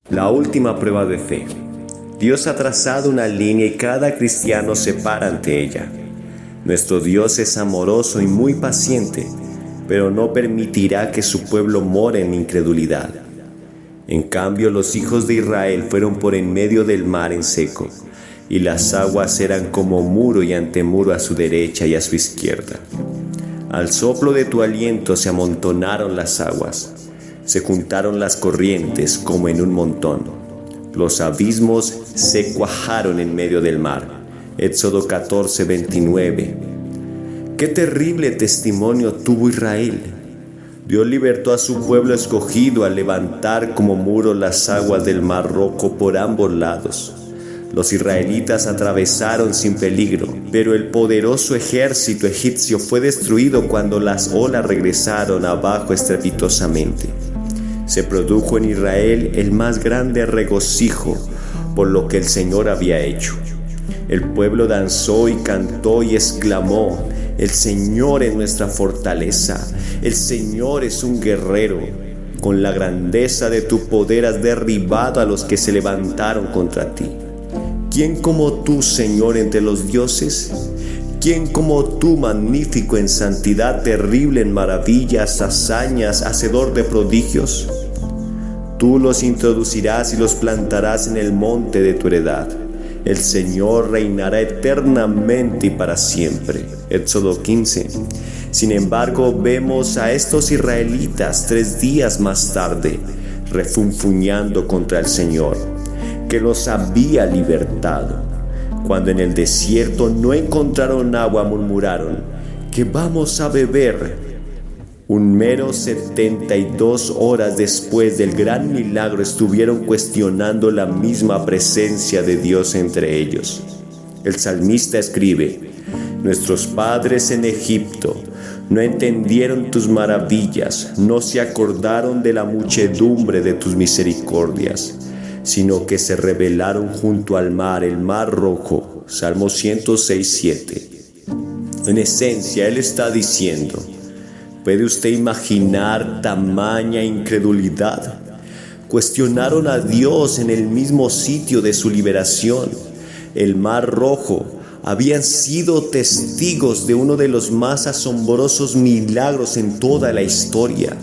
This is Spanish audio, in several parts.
La última prueba de fe. Dios ha trazado una línea y cada cristiano se para ante ella. Nuestro Dios es amoroso y muy paciente, pero no permitirá que su pueblo more en incredulidad. En cambio, los hijos de Israel fueron por en medio del mar en seco, y las aguas eran como muro y antemuro a su derecha y a su izquierda. Al soplo de tu aliento se amontonaron las aguas, se juntaron las corrientes como en un montón. Los abismos se cuajaron en medio del mar. Éxodo 14:29. Qué terrible testimonio tuvo Israel. Dios libertó a su pueblo escogido al levantar como muro las aguas del Mar Rojo por ambos lados. Los israelitas atravesaron sin peligro, pero el poderoso ejército egipcio fue destruido cuando las olas regresaron abajo estrepitosamente. Se produjo en Israel el más grande regocijo por lo que el Señor había hecho. El pueblo danzó y cantó y exclamó: el Señor es nuestra fortaleza, el Señor es un guerrero. Con la grandeza de tu poder has derribado a los que se levantaron contra ti. ¿Quién como tú, Señor, entre los dioses? ¿Quién como tú, magnífico en santidad, terrible en maravillas, hazañas, hacedor de prodigios? Tú los introducirás y los plantarás en el monte de tu heredad. El Señor reinará eternamente y para siempre. Éxodo 15. Sin embargo, vemos a estos israelitas 3 días más tarde, refunfuñando contra el Señor, que los había libertado. Cuando en el desierto no encontraron agua, murmuraron: ¿qué vamos a beber? Un mero 72 horas después del gran milagro estuvieron cuestionando la misma presencia de Dios entre ellos. El salmista escribe: nuestros padres en Egipto no entendieron tus maravillas, no se acordaron de la muchedumbre de tus misericordias, sino que se rebelaron junto al mar, el Mar Rojo. Salmo 106:7. En esencia, él está diciendo: ¿puede usted imaginar tamaña incredulidad? Cuestionaron a Dios en el mismo sitio de su liberación, el Mar Rojo. Habían sido testigos de uno de los más asombrosos milagros en toda la historia.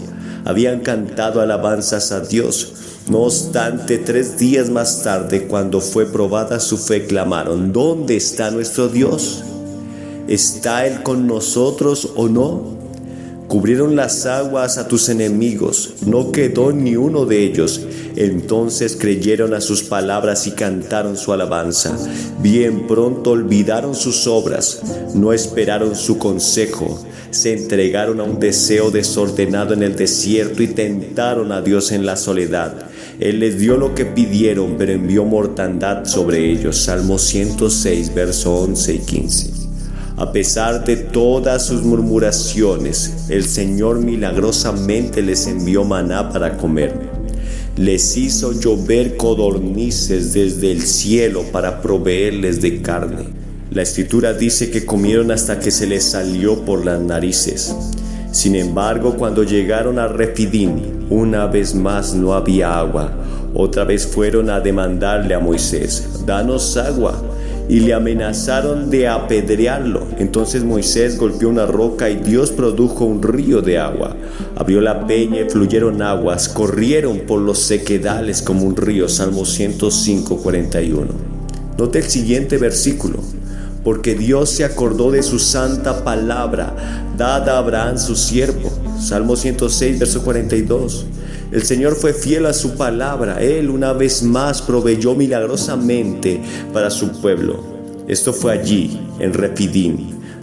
Habían cantado alabanzas a Dios. No obstante, 3 días más tarde, cuando fue probada su fe, clamaron: ¿dónde está nuestro Dios? ¿Está Él con nosotros o no? Cubrieron las aguas a tus enemigos, no quedó ni uno de ellos. Entonces creyeron a sus palabras y cantaron su alabanza. Bien pronto olvidaron sus obras, no esperaron su consejo. Se entregaron a un deseo desordenado en el desierto y tentaron a Dios en la soledad. Él les dio lo que pidieron, pero envió mortandad sobre ellos. Salmo 106, verso 11 y 15. A pesar de todas sus murmuraciones, el Señor milagrosamente les envió maná para comer. Les hizo llover codornices desde el cielo para proveerles de carne. La Escritura dice que comieron hasta que se les salió por las narices. Sin embargo, cuando llegaron a Refidim, una vez más no había agua. Otra vez fueron a demandarle a Moisés: danos agua. Y le amenazaron de apedrearlo. Entonces Moisés golpeó una roca y Dios produjo un río de agua. Abrió la peña y fluyeron aguas, corrieron por los sequedales como un río. Salmo 105:41. Note el siguiente versículo: porque Dios se acordó de su santa palabra, dada a Abraham su siervo. Salmo 106, verso 42. El Señor fue fiel a su palabra. Él una vez más proveyó milagrosamente para su pueblo. Esto fue allí, en Refidim,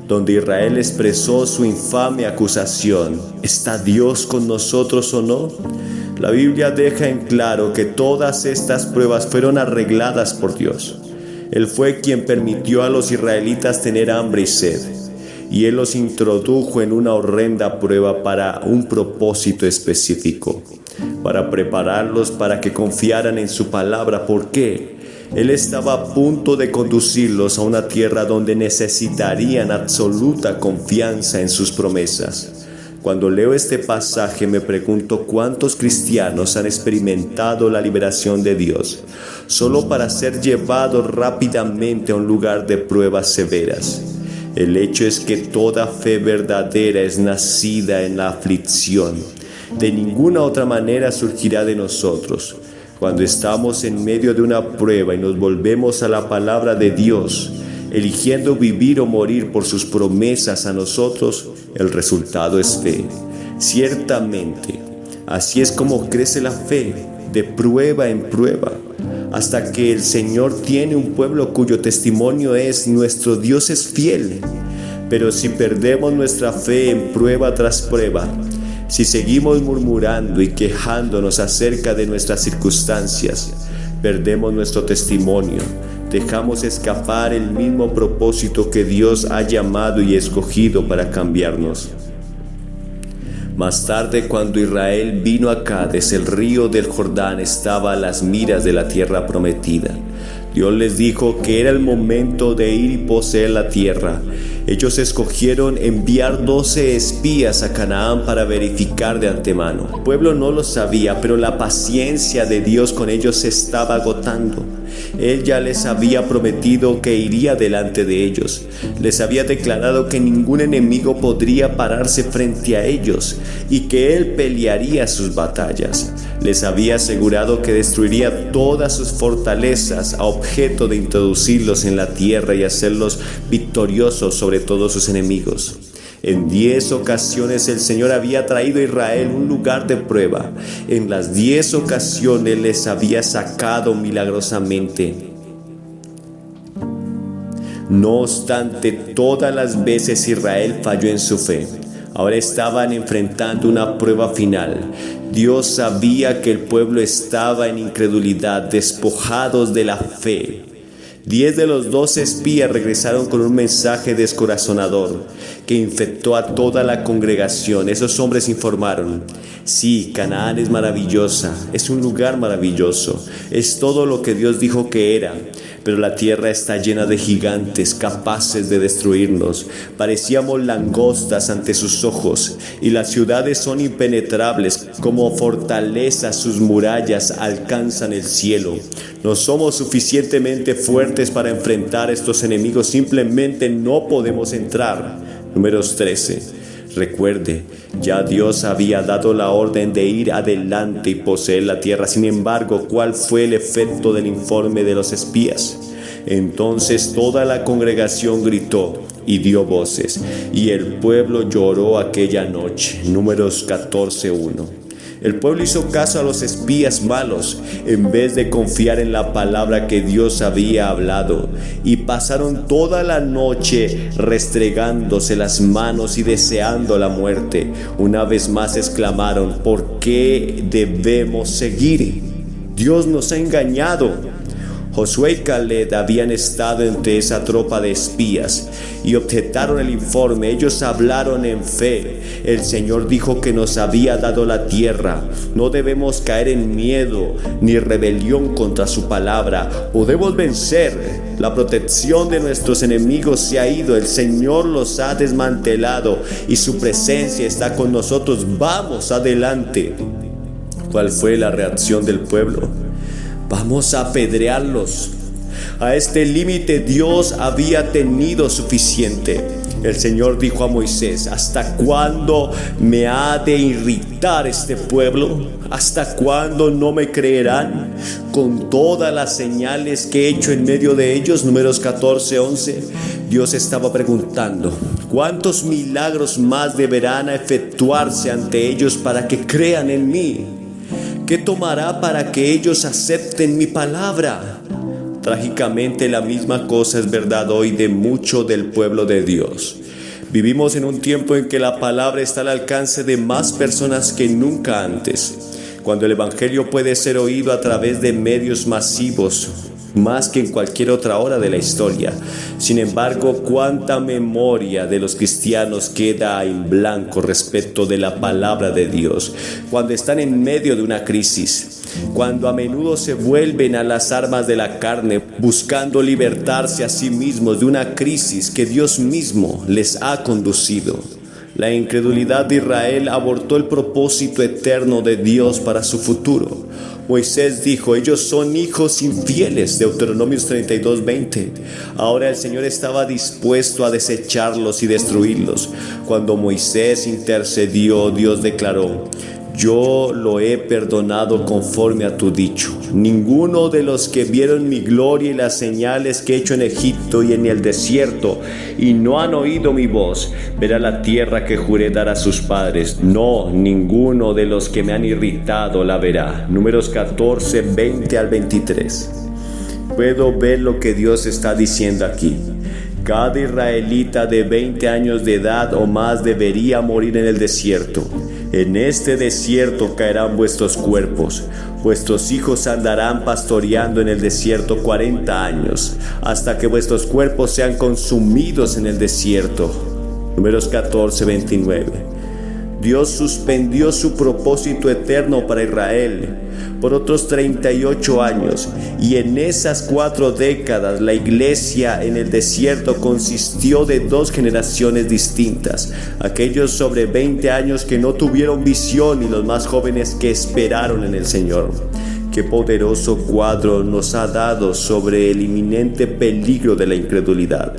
donde Israel expresó su infame acusación: ¿está Dios con nosotros o no? La Biblia deja en claro que todas estas pruebas fueron arregladas por Dios. Él fue quien permitió a los israelitas tener hambre y sed, y Él los introdujo en una horrenda prueba para un propósito específico, para prepararlos para que confiaran en su palabra. ¿Por qué? Él estaba a punto de conducirlos a una tierra donde necesitarían absoluta confianza en sus promesas. Cuando leo este pasaje me pregunto cuántos cristianos han experimentado la liberación de Dios solo para ser llevados rápidamente a un lugar de pruebas severas. El hecho es que toda fe verdadera es nacida en la aflicción. De ninguna otra manera surgirá de nosotros. Cuando estamos en medio de una prueba y nos volvemos a la palabra de Dios, eligiendo vivir o morir por sus promesas a nosotros, el resultado es fe. Ciertamente, así es como crece la fe, de prueba en prueba, hasta que el Señor tiene un pueblo cuyo testimonio es: nuestro Dios es fiel. Pero si perdemos nuestra fe en prueba tras prueba, si seguimos murmurando y quejándonos acerca de nuestras circunstancias, perdemos nuestro testimonio. Dejamos escapar el mismo propósito que Dios ha llamado y escogido para cambiarnos. Más tarde, cuando Israel vino a Cades, el río del Jordán estaba a las miras de la tierra prometida. Dios les dijo que era el momento de ir y poseer la tierra. Ellos escogieron enviar 12 espías a Canaán para verificar de antemano. El pueblo no lo sabía, pero la paciencia de Dios con ellos se estaba agotando. Él ya les había prometido que iría delante de ellos. Les había declarado que ningún enemigo podría pararse frente a ellos y que Él pelearía sus batallas. Les había asegurado que destruiría todas sus fortalezas a objeto de introducirlos en la tierra y hacerlos victoriosos sobre todos sus enemigos. En 10 ocasiones el Señor había traído a Israel un lugar de prueba. En las 10 ocasiones les había sacado milagrosamente. No obstante, todas las veces Israel falló en su fe. Ahora estaban enfrentando una prueba final. Dios sabía que el pueblo estaba en incredulidad, despojados de la fe. 10 de los 12 espías regresaron con un mensaje descorazonador que infectó a toda la congregación. Esos hombres informaron: sí, Canaán es maravillosa, es un lugar maravilloso, es todo lo que Dios dijo que era, pero la tierra está llena de gigantes capaces de destruirnos. Parecíamos langostas ante sus ojos, y las ciudades son impenetrables. Como fortalezas sus murallas alcanzan el cielo. No somos suficientemente fuertes para enfrentar a estos enemigos, simplemente no podemos entrar. Números 13. Recuerde, ya Dios había dado la orden de ir adelante y poseer la tierra. Sin embargo, ¿cuál fue el efecto del informe de los espías? Entonces toda la congregación gritó y dio voces, y el pueblo lloró aquella noche. Números 14:1. El pueblo hizo caso a los espías malos en vez de confiar en la palabra que Dios había hablado, y pasaron toda la noche restregándose las manos y deseando la muerte. Una vez más exclamaron: ¿por qué debemos seguir? Dios nos ha engañado. Josué y Caleb habían estado entre esa tropa de espías y objetaron el informe. Ellos hablaron en fe. El Señor dijo que nos había dado la tierra. No debemos caer en miedo ni rebelión contra su palabra. Podemos vencer. La protección de nuestros enemigos se ha ido. El Señor los ha desmantelado y su presencia está con nosotros. Vamos adelante. ¿Cuál fue la reacción del pueblo? Vamos a apedrearlos. A este límite Dios había tenido suficiente. El Señor dijo a Moisés: ¿hasta cuándo me ha de irritar este pueblo? ¿Hasta cuándo no me creerán? Con todas las señales que he hecho en medio de ellos. Números 14:11. Dios estaba preguntando: ¿cuántos milagros más deberán efectuarse ante ellos para que crean en mí? ¿Qué tomará para que ellos acepten mi palabra? Trágicamente, la misma cosa es verdad hoy de mucho del pueblo de Dios. Vivimos en un tiempo en que la palabra está al alcance de más personas que nunca antes, cuando el evangelio puede ser oído a través de medios masivos, más que en cualquier otra hora de la historia. Sin embargo, cuánta memoria de los cristianos queda en blanco respecto de la palabra de Dios cuando están en medio de una crisis, cuando a menudo se vuelven a las armas de la carne, buscando libertarse a sí mismos de una crisis que Dios mismo les ha conducido. La incredulidad de Israel abortó el propósito eterno de Dios para su futuro. Moisés dijo: ellos son hijos infieles, Deuteronomio 32:20. Ahora el Señor estaba dispuesto a desecharlos y destruirlos. Cuando Moisés intercedió, Dios declaró: yo lo he perdonado conforme a tu dicho. Ninguno de los que vieron mi gloria y las señales que he hecho en Egipto y en el desierto, y no han oído mi voz, verá la tierra que juré dar a sus padres. No, ninguno de los que me han irritado la verá. Números 14, 20 al 23. Puedo ver lo que Dios está diciendo aquí. Cada israelita de 20 años de edad o más debería morir en el desierto. En este desierto caerán vuestros cuerpos. Vuestros hijos andarán pastoreando en el desierto 40 años, hasta que vuestros cuerpos sean consumidos en el desierto. Números 14, 29. Dios suspendió su propósito eterno para Israel por otros 38 años, y en esas 4 décadas la iglesia en el desierto consistió de 2 generaciones distintas: aquellos sobre 20 años que no tuvieron visión y los más jóvenes que esperaron en el Señor. Qué poderoso cuadro nos ha dado sobre el inminente peligro de la incredulidad.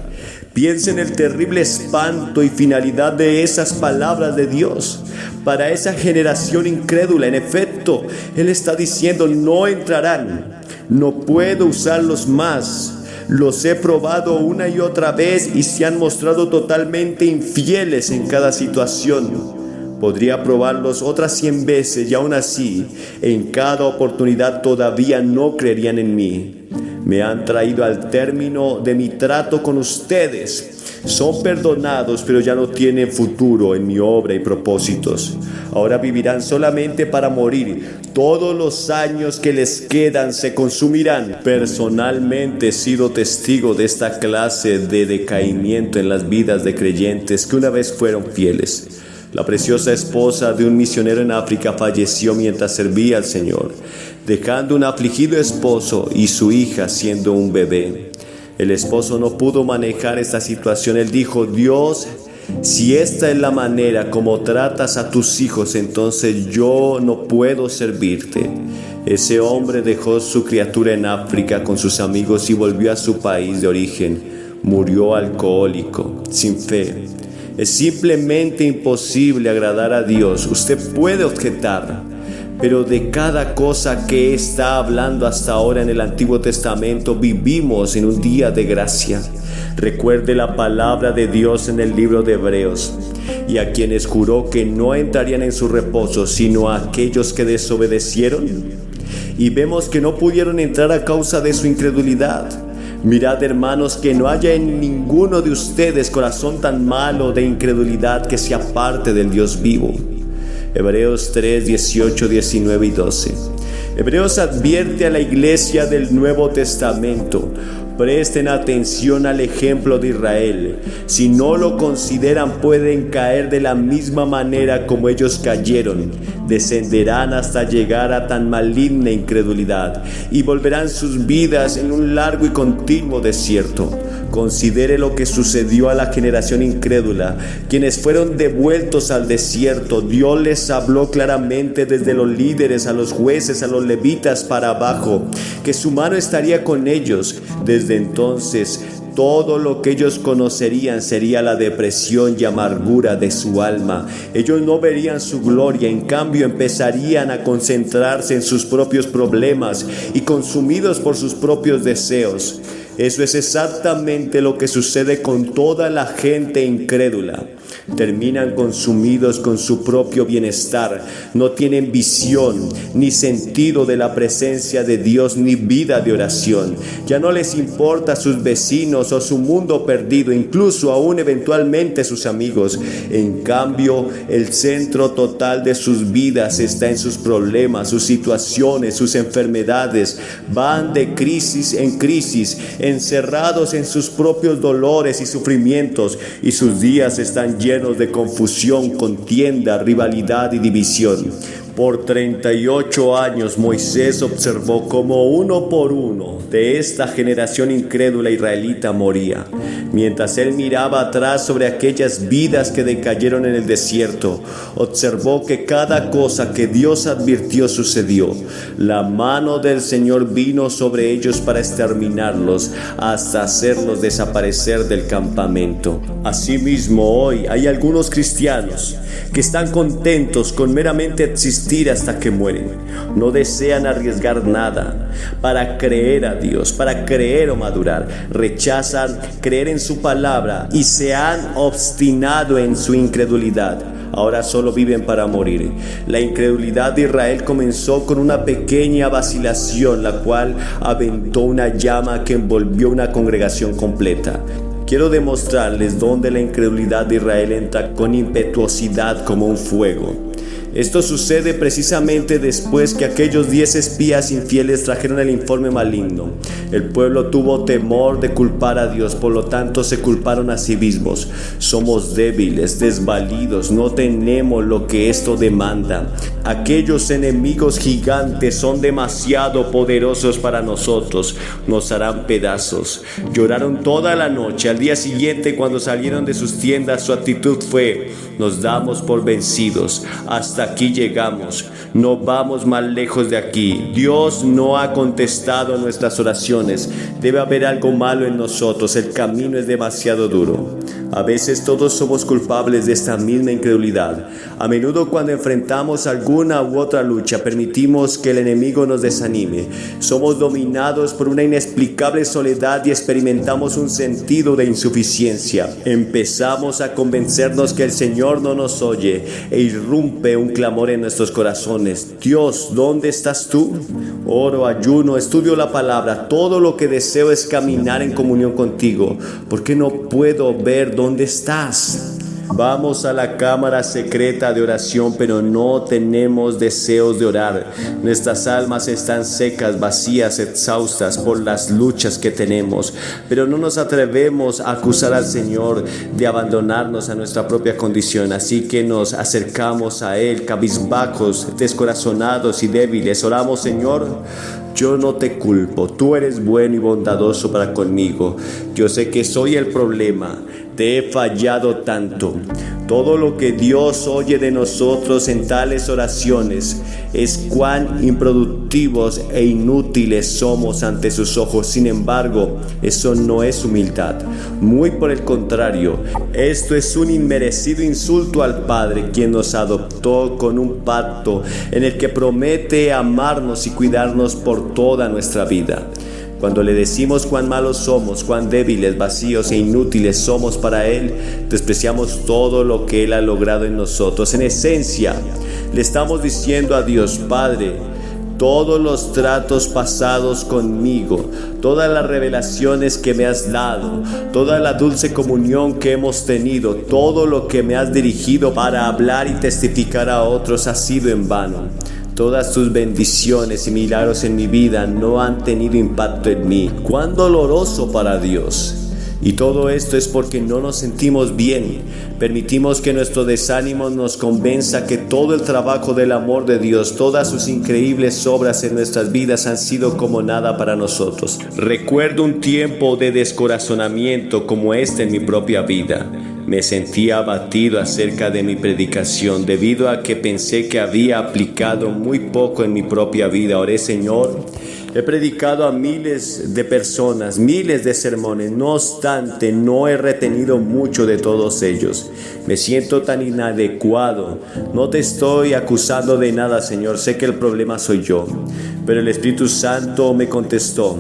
Piensa en el terrible espanto y finalidad de esas palabras de Dios para esa generación incrédula. En efecto, Él está diciendo: no entrarán, no puedo usarlos más. Los he probado una y otra vez y se han mostrado totalmente infieles en cada situación. Podría probarlos otras 100 veces y aún así, en cada oportunidad todavía no creerían en mí. Me han traído al término de mi trato con ustedes. Son perdonados, pero ya no tienen futuro en mi obra y propósitos. Ahora vivirán solamente para morir. Todos los años que les quedan se consumirán. Personalmente he sido testigo de esta clase de decaimiento en las vidas de creyentes que una vez fueron fieles. La preciosa esposa de un misionero en África falleció mientras servía al Señor, dejando un afligido esposo y su hija siendo un bebé. El esposo no pudo manejar esta situación. Él dijo: Dios, si esta es la manera como tratas a tus hijos, entonces yo no puedo servirte. Ese hombre dejó su criatura en África con sus amigos y volvió a su país de origen. Murió alcohólico, sin fe. Es simplemente imposible agradar a Dios. Usted puede objetar, pero de cada cosa que está hablando hasta ahora en el Antiguo Testamento vivimos en un día de gracia. Recuerde la palabra de Dios en el libro de Hebreos: y a quienes juró que no entrarían en su reposo, sino a aquellos que desobedecieron. Y vemos que no pudieron entrar a causa de su incredulidad. Mirad, hermanos, que no haya en ninguno de ustedes corazón tan malo de incredulidad que se aparte del Dios vivo. Hebreos 3, 18, 19 y 12. Hebreos advierte a la iglesia del Nuevo Testamento: presten atención al ejemplo de Israel. Si no lo consideran, pueden caer de la misma manera como ellos cayeron. Descenderán hasta llegar a tan maligna incredulidad y volverán sus vidas en un largo y continuo desierto. Considere lo que sucedió a la generación incrédula, quienes fueron devueltos al desierto. Dios les habló claramente desde los líderes a los jueces, a los levitas para abajo, que su mano estaría con ellos. Desde entonces, todo lo que ellos conocerían sería la depresión y amargura de su alma. Ellos no verían su gloria, en cambio empezarían a concentrarse en sus propios problemas y consumidos por sus propios deseos. Eso es exactamente lo que sucede con toda la gente incrédula. Terminan consumidos con su propio bienestar. No tienen visión ni sentido de la presencia de Dios ni vida de oración. Ya no les importa sus vecinos o su mundo perdido, incluso aún eventualmente sus amigos. En cambio, el centro total de sus vidas está en sus problemas, sus situaciones, sus enfermedades. Van de crisis en crisis, encerrados en sus propios dolores y sufrimientos, y sus días están llenos de confusión, contienda, rivalidad y división. Por 38 años Moisés observó cómo uno por uno de esta generación incrédula israelita moría. Mientras él miraba atrás sobre aquellas vidas que decayeron en el desierto, observó que cada cosa que Dios advirtió sucedió. La mano del Señor vino sobre ellos para exterminarlos hasta hacerlos desaparecer del campamento. Asimismo, hoy hay algunos cristianos que están contentos con meramente existir hasta que mueren. No desean arriesgar nada para creer a Dios, para creer o madurar. Rechazan creer en su palabra y se han obstinado en su incredulidad. Ahora solo viven para morir. La incredulidad de Israel comenzó con una pequeña vacilación, la cual aventó una llama que envolvió una congregación completa. Quiero demostrarles dónde la incredulidad de Israel entra con impetuosidad como un fuego. Esto sucede precisamente después que aquellos 10 espías infieles trajeron el informe maligno. El pueblo tuvo temor de culpar a Dios, por lo tanto se culparon a sí mismos. Somos débiles, desvalidos, no tenemos lo que esto demanda. Aquellos enemigos gigantes son demasiado poderosos para nosotros, nos harán pedazos. Lloraron toda la noche. Al día siguiente, cuando salieron de sus tiendas, su actitud fue: nos damos por vencidos, hasta aquí llegamos, no vamos más lejos de aquí. Dios no ha contestado nuestras oraciones, debe haber algo malo en nosotros, el camino es demasiado duro. A veces todos somos culpables de esta misma incredulidad. A menudo cuando enfrentamos alguna u otra lucha, permitimos que el enemigo nos desanime. Somos dominados por una inexplicable soledad y experimentamos un sentido de insuficiencia. Empezamos a convencernos que el Señor no nos oye e irrumpe un clamor en nuestros corazones: Dios, ¿dónde estás tú? Oro, ayuno, estudio la palabra. Todo lo que deseo es caminar en comunión contigo. ¿Por qué no puedo ver dónde estás? Vamos a la cámara secreta de oración, pero no tenemos deseos de orar. Nuestras almas están secas, vacías, exhaustas por las luchas que tenemos, pero no nos atrevemos a acusar al Señor de abandonarnos a nuestra propia condición. Así que nos acercamos a Él, cabizbajos, descorazonados y débiles. Oramos: Señor, yo no te culpo, tú eres bueno y bondadoso para conmigo. Yo sé que soy el problema, te he fallado tanto. Todo lo que Dios oye de nosotros en tales oraciones es cuán improductivos e inútiles somos ante sus ojos. Sin embargo, eso no es humildad. Muy por el contrario, esto es un inmerecido insulto al Padre, quien nos adoptó con un pacto en el que promete amarnos y cuidarnos por toda nuestra vida. Cuando le decimos cuán malos somos, cuán débiles, vacíos e inútiles somos para Él, despreciamos todo lo que Él ha logrado en nosotros. En esencia, le estamos diciendo a Dios: Padre, todos los tratos pasados conmigo, todas las revelaciones que me has dado, toda la dulce comunión que hemos tenido, todo lo que me has dirigido para hablar y testificar a otros ha sido en vano. Todas tus bendiciones y milagros en mi vida no han tenido impacto en mí. ¡Cuán doloroso para Dios! Y todo esto es porque no nos sentimos bien. Permitimos que nuestro desánimo nos convenza que todo el trabajo del amor de Dios, todas sus increíbles obras en nuestras vidas han sido como nada para nosotros. Recuerdo un tiempo de descorazonamiento como este en mi propia vida. Me sentía abatido acerca de mi predicación debido a que pensé que había aplicado muy poco en mi propia vida. Oré: Señor, he predicado a miles de personas, miles de sermones, no obstante, no he retenido mucho de todos ellos. Me siento tan inadecuado. No te estoy acusando de nada, Señor, sé que el problema soy yo. Pero el Espíritu Santo me contestó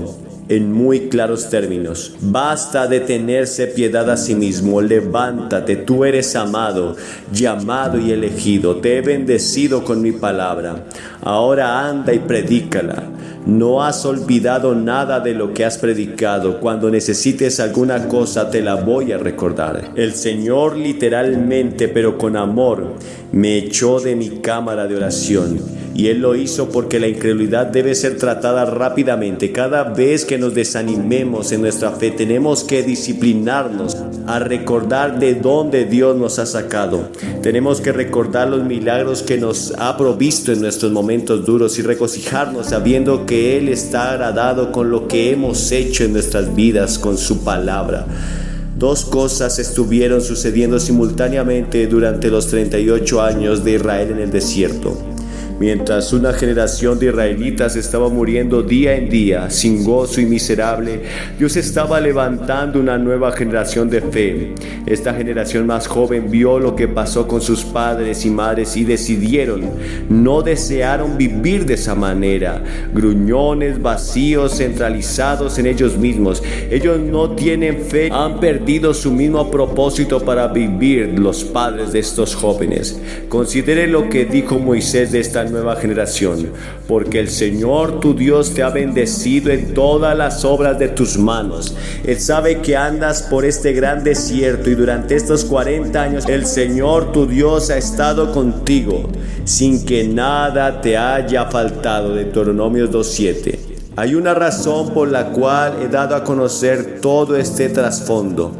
en muy claros términos: basta de tenerse piedad a sí mismo, levántate, tú eres amado, llamado y elegido, te he bendecido con mi palabra, ahora anda y predícala. No has olvidado nada de lo que has predicado. Cuando necesites alguna cosa te la voy a recordar. El Señor literalmente, pero con amor, me echó de mi cámara de oración. Y Él lo hizo porque la incredulidad debe ser tratada rápidamente. Cada vez que nos desanimemos en nuestra fe, tenemos que disciplinarnos a recordar de dónde Dios nos ha sacado. Tenemos que recordar los milagros que nos ha provisto en nuestros momentos duros y regocijarnos sabiendo que Él está agradado con lo que hemos hecho en nuestras vidas con su palabra. Dos cosas estuvieron sucediendo simultáneamente durante los 38 años de Israel en el desierto. Mientras una generación de israelitas estaba muriendo día en día, sin gozo y miserable, Dios estaba levantando una nueva generación de fe. Esta generación más joven vio lo que pasó con sus padres y madres y no desearon vivir de esa manera. Gruñones, vacíos, centralizados en ellos mismos. Ellos no tienen fe, han perdido su mismo propósito para vivir. Los padres de estos jóvenes. Considere lo que dijo Moisés de esta nueva generación, porque el Señor tu Dios te ha bendecido en todas las obras de tus manos. Él sabe que andas por este gran desierto y durante estos 40 años el Señor tu Dios ha estado contigo sin que nada te haya faltado. Deuteronomio 2:7. Hay una razón por la cual he dado a conocer todo este trasfondo.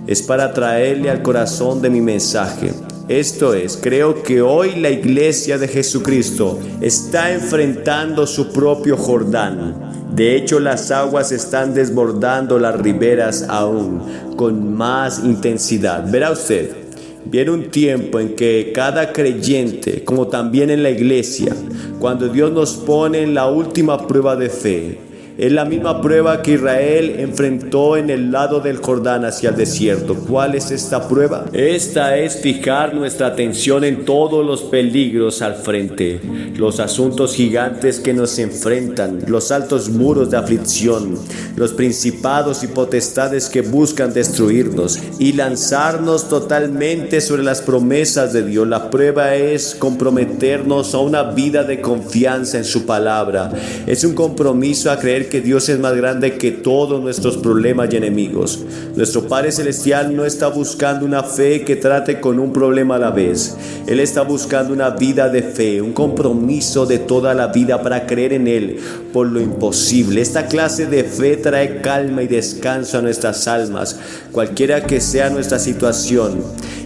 Es para traerle al corazón de mi mensaje. Esto es, creo que hoy la iglesia de Jesucristo está enfrentando su propio Jordán. De hecho, las aguas están desbordando las riberas aún con más intensidad. Verá usted, viene un tiempo en que cada creyente, como también en la iglesia, cuando Dios nos pone en la última prueba de fe, es la misma prueba que Israel enfrentó en el lado del Jordán hacia el desierto. ¿Cuál es esta prueba? Esta es fijar nuestra atención en todos los peligros al frente, los asuntos gigantes que nos enfrentan, los altos muros de aflicción, los principados y potestades que buscan destruirnos y lanzarnos totalmente sobre las promesas de Dios. La prueba es comprometernos a una vida de confianza en su palabra. Es un compromiso a creer que Dios es más grande que todos nuestros problemas y enemigos. Nuestro Padre Celestial no está buscando una fe que trate con un problema a la vez. Él está buscando una vida de fe, un compromiso de toda la vida para creer en Él por lo imposible. Esta clase de fe trae calma y descanso a nuestras almas, cualquiera que sea nuestra situación.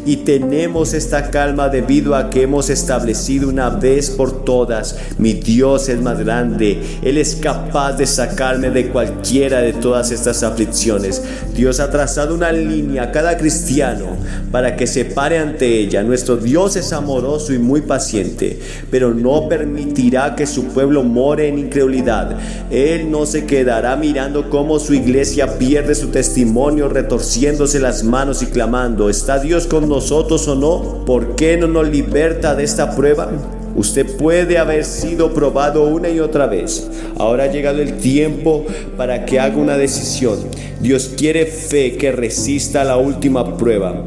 Y tenemos esta calma debido a que hemos establecido una vez por todas: mi Dios es más grande, Él es capaz de sacarme de cualquiera de todas estas aflicciones. Dios ha trazado una línea a cada cristiano para que se pare ante ella. Nuestro Dios es amoroso y muy paciente, pero no permitirá que su pueblo more en incredulidad. Él no se quedará mirando cómo su iglesia pierde su testimonio, retorciéndose las manos y clamando: ¿está Dios con nosotros o no? ¿Por qué no nos liberta de esta prueba? Usted puede haber sido probado una y otra vez. Ahora ha llegado el tiempo para que haga una decisión. Dios quiere fe que resista la última prueba.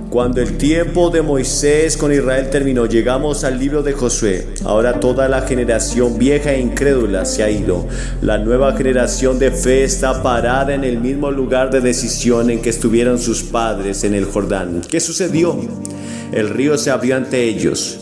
Cuando el tiempo de Moisés con Israel terminó, llegamos al libro de Josué. Ahora toda la generación vieja e incrédula se ha ido. La nueva generación de fe está parada en el mismo lugar de decisión en que estuvieron sus padres en el Jordán. ¿Qué sucedió? El río se abrió ante ellos,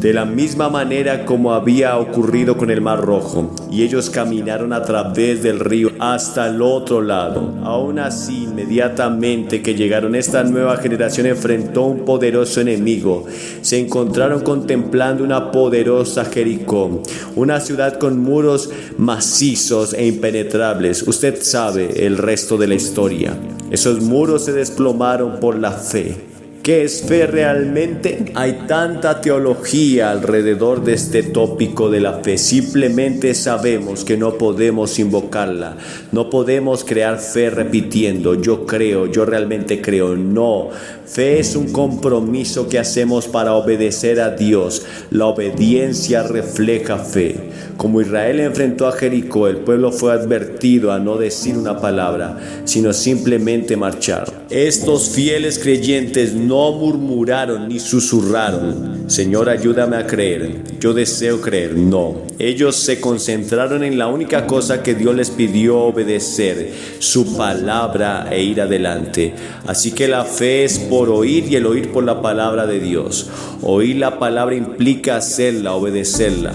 de la misma manera como había ocurrido con el Mar Rojo, y ellos caminaron a través del río hasta el otro lado. Aún así, inmediatamente que llegaron, esta nueva generación enfrentó un poderoso enemigo. Se encontraron contemplando una poderosa Jericó, una ciudad con muros macizos e impenetrables. Usted sabe el resto de la historia. Esos muros se desplomaron por la fe. ¿Qué es fe realmente? Hay tanta teología alrededor de este tópico de la fe. Simplemente sabemos que no podemos invocarla. No podemos crear fe repitiendo: yo creo, yo realmente creo. No. Fe es un compromiso que hacemos para obedecer a Dios. La obediencia refleja fe. Como Israel enfrentó a Jericó, el pueblo fue advertido a no decir una palabra, sino simplemente marchar. Estos fieles creyentes no no murmuraron ni susurraron: Señor, ayúdame a creer, yo deseo creer. No, ellos se concentraron en la única cosa que Dios les pidió: obedecer su palabra e ir adelante. Así que la fe es por oír y el oír por la palabra de Dios. Oír la palabra implica hacerla, obedecerla.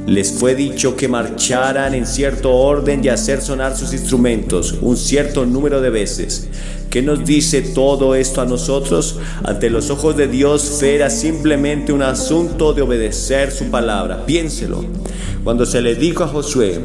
Les fue dicho que marcharan en cierto orden y hacer sonar sus instrumentos un cierto número de veces. ¿Qué nos dice todo esto a nosotros? Ante los ojos de Dios, fe era simplemente un asunto de obedecer su palabra. Piénselo. Cuando se le dijo a Josué: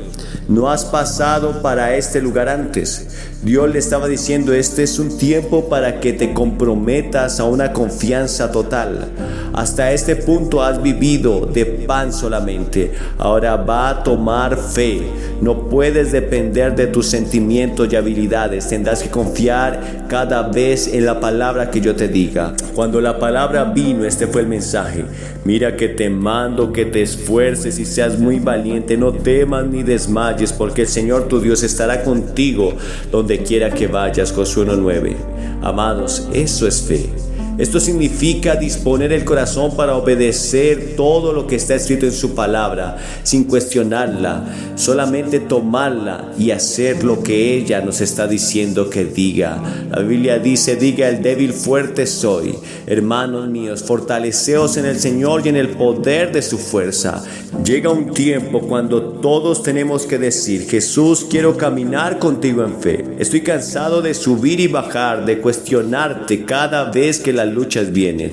no has pasado para este lugar antes, Dios le estaba diciendo: este es un tiempo para que te comprometas a una confianza total. Hasta este punto has vivido de pan solamente. Ahora va a tomar fe. No puedes depender de tus sentimientos y habilidades. Tendrás que confiar cada vez en la palabra que yo te diga. Cuando la palabra vino, este fue el mensaje: mira que te mando que te esfuerces y seas muy valiente. No temas ni desmayes, porque el Señor tu Dios estará contigo donde quiera que vayas. Josué 1:9. Amados, eso es fe. Esto significa disponer el corazón para obedecer todo lo que está escrito en su palabra, sin cuestionarla, solamente tomarla y hacer lo que ella nos está diciendo que diga. La Biblia dice: diga el débil, fuerte soy. Hermanos míos, fortaleceos en el Señor y en el poder de su fuerza. Llega un tiempo cuando todos tenemos que decir: Jesús, quiero caminar contigo en fe. Estoy cansado de subir y bajar, de cuestionarte cada vez que las luchas vienen.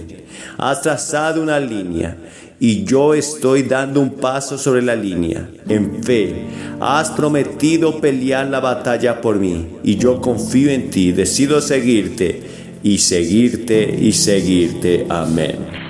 Has trazado una línea y yo estoy dando un paso sobre la línea. En fe, has prometido pelear la batalla por mí y yo confío en ti. Decido seguirte y seguirte y seguirte. Amén.